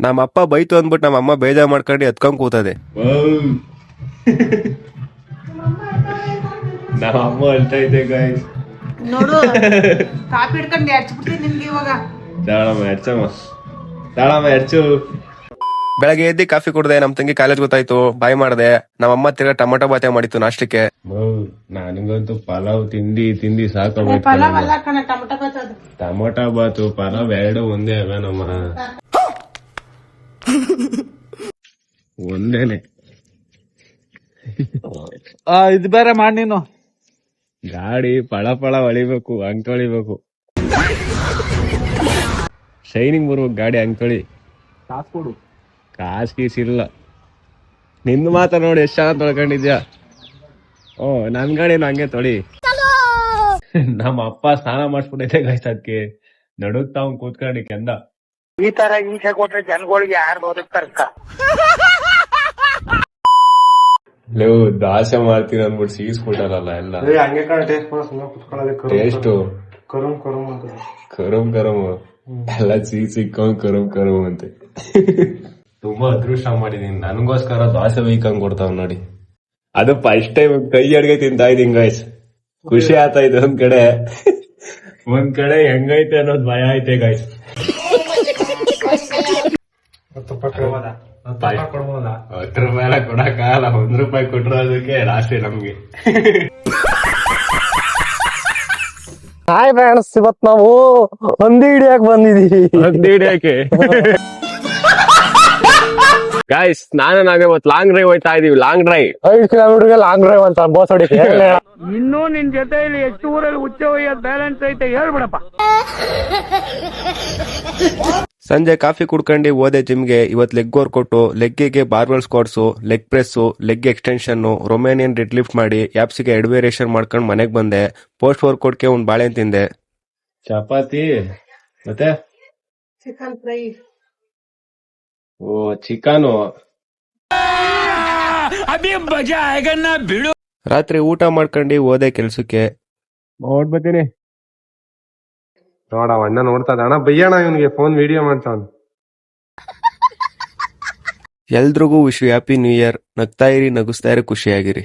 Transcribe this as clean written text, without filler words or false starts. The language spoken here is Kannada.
ನಮ್ಮ ಅಪ್ಪ ಬೈತು ಅಂದ್ಬಿಟ್ಟು ನಮ್ಮ ಅಮ್ಮ ಬೇಜಾರ್ ಮಾಡ್ಕೊಂಡು ಎತ್ಕೊಂಡ್ ಕೂತದೆ. ನಮ್ಮ ಅಮ್ಮ ಅಳ್ತಾ ಇದೆ ಗಾಯ್ಸ್. ನೋಡು ಕಾಪಿ ಹಿಡ್ಕೊಂಡು ಎಡ್ಸ್ಬಿಡ್ತೀನಿ ನಿನ್ಗೆ ಇವಾಗ. ತಾಳಮ್ಮ ಎಡ್ಚು. ಬೆಳಗ್ಗೆ ಎದ್ದಿ ಕಾಫಿ ಕುಡ್ದೆ, ನಮ್ ತಂಗಿ ಕಾಲೇಜ್ ಗೊತ್ತಾಯ್ತು, ಬಾಯ್ ಮಾಡ್ದೆ. ನಮ್ಮಮ್ಮ ತಿರ್ಗಾ ಟೊಮೊಟೊ ಬಾತೆ ಮಾಡಿತ್ತು ನಾಷ್ಟಕ್ಕೆ. ನನಗಂತೂ ಪಲಾವ್ ತಿಂದಿ ತಿಂದಿ ಸಾಕೋಬೇಕು. ಪಲಾವ್ ಅಲ್ಲ ಕಣ, ಟೊಮೊಟೊ ಬಾತ್ ಅದು. ಟೊಮೊಟೊ ಬಾತು ಪಲಾವ್ ಎರಡು ಒಂದೇ ಅವೇನಮ್ಮ? ಒಂದೇನೆ. ಇದು ಬೇರೆ ಮಾಡಿ ನೀನು. ಗಾಡಿ ಪಳ ಪಳ ಹೊಳಿಬೇಕು, ಹಂಗ್ ತೊಳಿಬೇಕು, ಶೈನಿಂಗ್ ಬರ್ಬೇಕು ಗಾಡಿ, ಹಂಗ್ ತೊಳಿ. ಕಾಸು ಕೊಡು. ಕಾಸ್ ಗೀಸ್ ಇಲ್ಲ. ನಿಂದು ಮಾತ್ರ ನೋಡಿ ಎಷ್ಟ್ ಚೆನ್ನಾಗಿ ತೊಳ್ಕೊಂಡಿದ್ಯಾ. ಓ ನನ್ ಗಾಡಿನ ಹಂಗೆ ತೊಳಿ. ನಮ್ಮ ಅಪ್ಪ ಸ್ನಾನ ಮಾಡಿಸ್ಬಿಟ್ಟೈತೆ ಗಾಯ್ಸ್, ಅದಕ್ಕೆ ನಡುಗ್ತಾ ಅವ್ನ್ ಕೂತ್ಕೊಂಡು ಕೆಂದ. ಈ ತರ ಹಿಂಸೆ ಕೊಟ್ರೆ ಜನಗಳಿಗೆ ಯಾರು ಬದುಕ್ತಾರಕ್ಕ? ನೀವು ದಾಸೆ ಮಾಡ್ತೀನಿ ಅಂದ್ಬಿಟ್ಟು ಸೀಸ್ಬಿಟ್ಟಾರಲ್ಲ ಎಲ್ಲ. ಹಂಗೆ ಕಣ ಟೇಸ್ಟ್ ಕರುಮ್ ಕರುಮ್ ಅಂತ. ಕರುಮ್ ಕರುಮ್ ಎಲ್ಲ ಸಿಕ್ಕೊಂಡ್ ಕರುಮ್ ಕರುಮ್ ಅಂತೆ. ತುಂಬಾ ಅದೃಷ್ಟ ಮಾಡಿದೀನಿ, ನನ್ಗೋಸ್ಕರ ದೋಸೆ ಬೇಕಂಗ್ ಕೊಡ್ತಾವ್ ನೋಡಿ. ಅದು ಫಸ್ಟ್ ಟೈಮ್ ಕೈ ಅಡ್ಗೆ ತಿಂತಾ ಇದೀನಿ ಗಾಯ್ಸ್. ಖುಷಿ ಆಗ್ತಾ ಇದೆ ಒಂದ್ ಕಡೆ ಹೆಂಗೈತೆ ಅನ್ನೋದು ಭಯ ಐತೆ ಗಾಯ್ಸ್. ₹10 ಮೇಲೆ ಕೊಡಕ್ಕಾಗಲ್ಲ, ₹1 ಕೊಟ್ರು ಅದಕ್ಕೆ ರಾಶಿ ನಮ್ಗೆ. ಹಾಯ್ ಫ್ರೆಂಡ್ಸ್, ಇವತ್ ನಾವು ಹಂದಿ ಹಿಡಿಯಕ್ ಬಂದಿದೀವಿ. ಹಂದಿ ಹಿಡಿಯಕ್ಕೆ ಗಾಯ್ಸ್, ನಾವೇ ಇವತ್ತು ಲಾಂಗ್ ಡ್ರೈವ್ ಹೋಯ್ತಾ ಇದೀವಿ. ಲಾಂಗ್ ಡ್ರೈವ್ 5 ಕಿಲೋಮೀಟರ್ಗೆ ಲಾಂಗ್ ಡ್ರೈವ್ ಅಂತ ಬೋಸ್ ಹೊಡಿಕೆ. ಇನ್ನೂ ನಿನ್ ಜೊತೆಯಲ್ಲಿ ಎಷ್ಟು ಊರಲ್ಲಿ ಹುಚ್ಚ ಒಯ್ಯೋದ್ ಬ್ಯಾಲೆನ್ಸ್ ಐತೆ ಹೇಳ್ಬಿಡಪ್ಪ. ಸಂಜೆ ಕಾಫಿ ಕುಡ್ಕೊಂಡು ಹೋದೆ ಜಿಮ್ಗೆ. ಇವತ್ತು ಲೆಗ್ ವರ್ಕೌಟು, ಲೆಗ್ಗಿಗೆ barbell squats, leg press, leg extension, Romanian deadlift ಮಾಡಿ ಆಪ್ಸಿಗೆ ಹೆಡ್ ವೇರಿಯೇಷನ್ ಮಾಡ್ಕೊಂಡು ಮನೆಗೆ ಬಂದೆ. ಪೋಸ್ಟ್ ವರ್ಕೌಟ್ಗೆ ಒಂದು ಬಾಳೆಹಣ್ಣು ತಿಂದೆ. ಚಪಾತಿ ಮತ್ತೆ ಚಿಕನ್ ಫ್ರೈ. ಓ ಚಿಕನು. ರಾತ್ರಿ ಊಟ ಮಾಡ್ಕೊಂಡು ಹೋದೆ ಕೆಲ್ಸಕ್ಕೆ. ನೋಡ್ಬತ್ತೀನಿ ನೋಡ, ಅಣ್ಣ ನೋಡ್ತಾ ಅಣ್ಣ ಬೈಯಣ ಇವನಿಗೆ, ಫೋನ್ ವಿಡಿಯೋ ಮಾಡ್ತಾವ. ಎಲ್ರಿಗೂ wish you happy new year. ನಗ್ತಾ ಇರಿ, ನಗಿಸ್ತಾ ಇರಿ, ಖುಷಿಯಾಗಿರಿ.